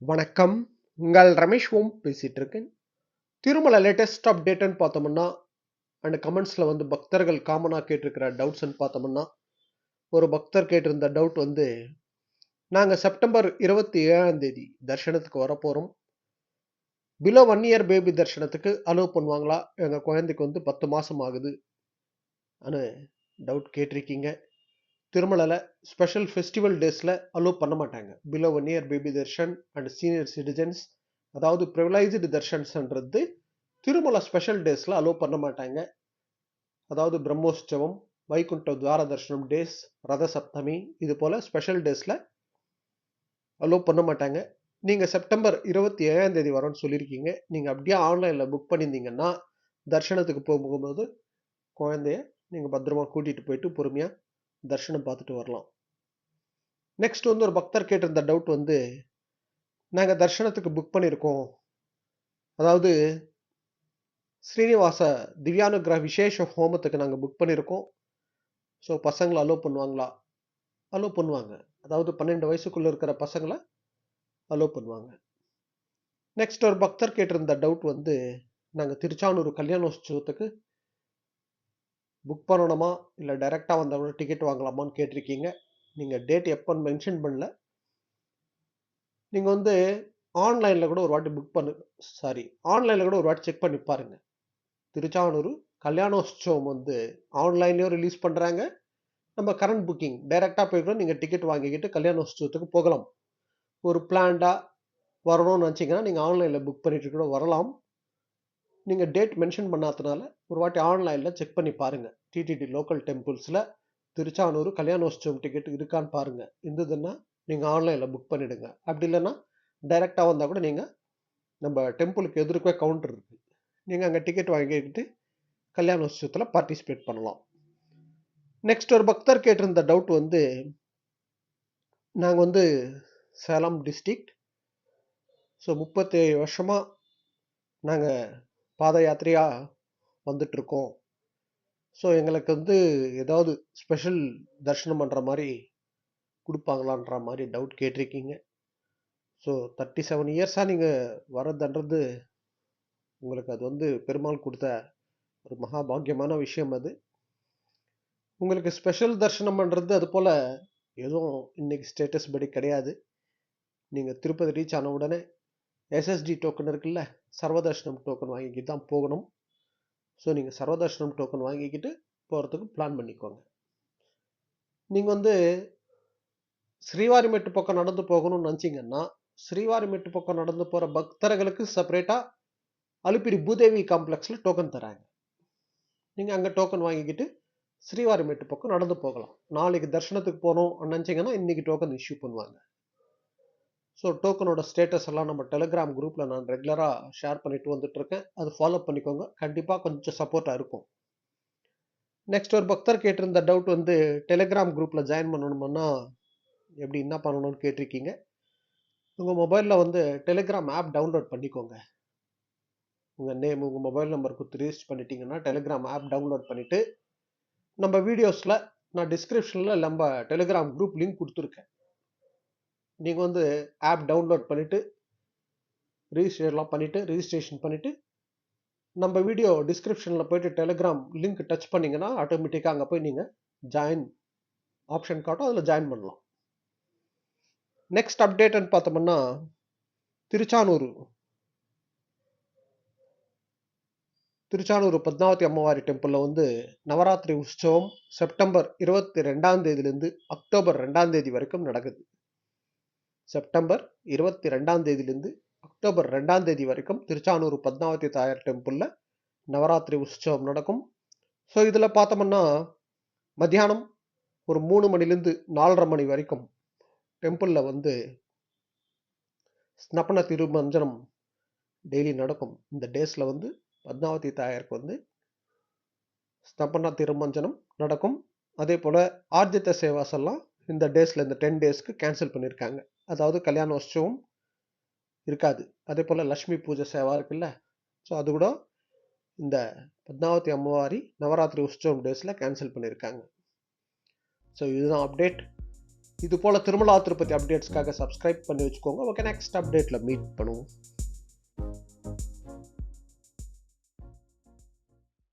வணக்கம். உங்கள் ரமேஷ் ஓம் பேசிட்டு இருக்கேன். திருமலை லேட்டஸ்ட் அப்டேட்னு பார்த்தோம்னா அண்ட் கமெண்ட்ஸில் வந்து பக்தர்கள் காமனாக கேட்டிருக்கிற டவுட்ஸ்ன்னு பார்த்தோம்னா ஒரு பக்தர் கேட்டிருந்த டவுட் வந்து நாங்கள் செப்டம்பர் 27ஆம் தேதி தர்ஷனத்துக்கு வரப்போகிறோம். பிலோ 1 இயர் பேபி தர்ஷனத்துக்கு அலோவ் பண்ணுவாங்களா? எங்கள் குழந்தைக்கு வந்து 10 மாதம் ஆகுது அனு டவுட் கேட்டிருக்கீங்க. திருமலையில் ஸ்பெஷல் ஃபெஸ்டிவல் டேஸில் அலோவ் பண்ண மாட்டாங்க. Below 1 year baby Darshan and senior citizens, அதாவது ப்ரிவிலைஸ்டு தர்ஷன்ஸ்ன்றது திருமலை ஸ்பெஷல் டேஸில் அலோவ் பண்ண மாட்டாங்க. அதாவது பிரம்மோற்சவம், வைகுண்ட துவார தர்ஷனம் டேஸ், ரத சப்தமி, இது போல் ஸ்பெஷல் டேஸில் அலோவ் பண்ண மாட்டாங்க. நீங்கள் செப்டம்பர் 27ஆம் தேதி வரோன்னு சொல்லியிருக்கீங்க. நீங்கள் அப்படியே ஆன்லைனில் புக் பண்ணியிருந்தீங்கன்னா தர்ஷனத்துக்கு போகும்போது குழந்தைய நீங்கள் பத்திரமா கூட்டிகிட்டு போயிட்டு பொறுமையாக தர்ஷனம் பார்த்துட்டு வரலாம். நெக்ஸ்ட் வந்து ஒரு பக்தர் கேட்டிருந்த டவுட் வந்து நாங்கள் தர்ஷனத்துக்கு புக் பண்ணியிருக்கோம், அதாவது ஸ்ரீனிவாச திவ்யானுகிரக விசேஷ ஹோமத்துக்கு நாங்கள் புக் பண்ணியிருக்கோம். ஸோ பசங்களை அலோவ் பண்ணுவாங்களா? அலோவ் பண்ணுவாங்க. அதாவது 12 வயசுக்குள்ளே இருக்கிற பசங்களை அலோவ் பண்ணுவாங்க. நெக்ஸ்ட் ஒரு பக்தர் கேட்டிருந்த டவுட் வந்து நாங்கள் திருச்சானூர் கல்யாணோற்சவத்துக்கு புக் பண்ணணுமா இல்லை டைரெக்டாக வந்தவங்க டிக்கெட் வாங்கலாமான்னு கேட்டிருக்கீங்க. நீங்கள் டேட் எப்போன்னு மென்ஷன் பண்ணல. நீங்கள் வந்து ஆன்லைனில் கூட ஒரு வாட்டி ஆன்லைனில் கூட ஒரு வாட்டி செக் பண்ணி பாருங்கள். திருச்சானூர் கல்யாணோற்சவம் வந்து ஆன்லைன்லேயும் ரிலீஸ் பண்ணுறாங்க. நம்ம கரண்ட் புக்கிங் டைரெக்டாக போய் கூட நீங்கள் டிக்கெட் வாங்கிக்கிட்டு கல்யாணோற்சவத்துக்கு போகலாம். ஒரு பிளான்டாக வரணும்னு நினச்சிங்கன்னா நீங்கள் ஆன்லைனில் புக் பண்ணிட்டு கூட வரலாம். நீங்கள் டேட் மென்ஷன் பண்ணாததுனால ஒரு வாட்டி ஆன்லைனில் செக் பண்ணி பாருங்கள். டிடிடி லோக்கல் டெம்பிள்ஸில் திருச்சானூர் கல்யாணோற்சவம் டிக்கெட் இருக்கான்னு பாருங்கள். இருந்ததுன்னா நீங்கள் ஆன்லைனில் புக் பண்ணிவிடுங்க. அப்படி இல்லைன்னா டைரெக்டாக வந்தால் கூட நீங்கள் நம்ம டெம்பிளுக்கு எதிர்க்கவே கவுண்டர் இருக்குது, நீங்கள் அங்கே டிக்கெட் வாங்கிக்கிட்டு கல்யாணோற்சவத்தில் பார்ட்டிசிபேட் பண்ணலாம். நெக்ஸ்ட் ஒரு பக்தர் கேட்டிருந்த டவுட் வந்து நாங்கள் வந்து சேலம் டிஸ்ட்ரிக்ட், ஸோ 37 வருஷமாக நாங்கள் பாத யாத்திரையாக வந்துட்டுருக்கோம். ஸோ எங்களுக்கு வந்து ஏதாவது ஸ்பெஷல் தரிசனம் பண்ணுற மாதிரி கொடுப்பாங்களான்ற மாதிரி டவுட் கேட்டிருக்கீங்க. ஸோ 37 இயர்ஸாக நீங்கள் வரதுன்றது உங்களுக்கு அது வந்து பெருமாள் கொடுத்த ஒரு மகாபாகியமான விஷயம். அது உங்களுக்கு ஸ்பெஷல் தரிசனம் பண்ணுறது அது போல் எதுவும் இன்னைக்கு ஸ்டேட்டஸ் படி கிடையாது. நீங்கள் திருப்பதி ரீச் ஆன உடனே எஸ்எஸ்டி டோக்கன் இருக்குல்ல, சர்வதர்ஷனம் டோக்கன் வாங்கிக்கிட்டு தான் போகணும். ஸோ நீங்கள் சர்வதர்ஷனம் டோக்கன் வாங்கிக்கிட்டு போகிறதுக்கு பிளான் பண்ணிக்கோங்க. நீங்கள் வந்து ஸ்ரீவாரிமெட்டு பக்கம் நடந்து போகணும்னு நினச்சிங்கன்னா ஸ்ரீவாரிமெட்டு பக்கம் நடந்து போகிற பக்தர்களுக்கு செப்பரேட்டாக அலுப்பிரி பூதேவி காம்ப்ளெக்ஸில் டோக்கன் தராங்க. நீங்கள் அங்கே டோக்கன் வாங்கிக்கிட்டு ஸ்ரீவாரிமெட்டு பக்கம் நடந்து போகலாம். நாளைக்கு தர்ஷனத்துக்கு போகணும் நினச்சிங்கன்னா இன்றைக்கி டோக்கன் இஷ்யூ பண்ணுவாங்க. ஸோ டோக்கனோட ஸ்டேட்டஸ் எல்லாம் நம்ம டெலிகிராம் குரூப்பில் நான் ரெகுலராக ஷேர் பண்ணிட்டு வந்துட்டுருக்கேன். அது ஃபாலோ பண்ணிக்கோங்க, கண்டிப்பாக கொஞ்சம் சப்போர்ட்டாக இருக்கும். நெக்ஸ்ட் ஒரு பக்தர் கேட்டிருந்த டவுட் வந்து டெலிகிராம் குரூப்பில் ஜாயின் பண்ணணும்னா எப்படி என்ன பண்ணணும்னு கேட்டிருக்கீங்க. உங்கள் மொபைலில் வந்து டெலிகிராம் ஆப் டவுன்லோட் பண்ணிக்கோங்க. உங்கள் நேம், உங்கள் மொபைல் நம்பர் கொடுத்து ரிஜிஸ்டர் பண்ணிட்டீங்கன்னா டெலிகிராம் ஆப் டவுன்லோட் பண்ணிவிட்டு நம்ம வீடியோஸில் நான் டிஸ்கிரிப்ஷனில் நம்ம டெலிகிராம் குரூப் லிங்க் கொடுத்துருக்கேன். நீங்கள் வந்து ஆப் டவுன்லோட் பண்ணிவிட்டு ரிஜிஸ்ட்ரேஷன் பண்ணிவிட்டு நம்ம வீடியோ டிஸ்கிரிப்ஷனில் போய்ட்டு டெலிகிராம் லிங்க் டச் பண்ணிங்கன்னா ஆட்டோமேட்டிக்காக அங்கே போய் நீங்கள் ஜாயின் ஆப்ஷன் காட்டும், அதில் ஜாயின் பண்ணலாம். நெக்ஸ்ட் அப்டேட்னு பார்த்தோம்னா திருச்சானூர் பத்மாவதி அம்மவாரி டெம்பிளில் வந்து நவராத்திரி உற்சவம் செப்டம்பர் 22ஆம் தேதியிலேருந்து அக்டோபர் 2ஆம் தேதி வரைக்கும் நடக்குது. செப்டம்பர் 22ஆம் தேதியிலேருந்து அக்டோபர் 2ஆம் தேதி வரைக்கும் திருச்சானூர் பத்மாவதி தாயார் டெம்பிளில் நவராத்திரி உற்சவம் நடக்கும். ஸோ இதில் பார்த்தோம்னா மத்தியானம் ஒரு 3 மணிலேருந்து 4:30 மணி வரைக்கும் டெம்பிளில் வந்து ஸ்னப்பன திருமஞ்சனம் டெய்லி நடக்கும். இந்த டேஸில் வந்து பத்மாவதி தாயாருக்கு வந்து ஸ்தபன திருமஞ்சனம் நடக்கும். அதே போல் ஆர்ஜித சேவாஸ் எல்லாம் இந்த டேஸில் இந்த 10 டேஸ்க்கு கேன்சல் பண்ணியிருக்காங்க. அதாவது கல்யாணோற்சவம் இருக்காது. அதே போல் லக்ஷ்மி பூஜை சேவா இருக்குல்ல, ஸோ அது கூட இந்த பத்மாவதி அம்மவாரி நவராத்திரி உற்சவம் டேஸில் கேன்சல் பண்ணியிருக்காங்க. ஸோ இதுதான் அப்டேட். இது போல் திருமலா திருப்பதி அப்டேட்ஸ்க்காக சப்ஸ்கிரைப் பண்ணி வச்சுக்கோங்க. ஓகே, நெக்ஸ்ட் அப்டேட்டில் மீட் பண்ணுவோம்.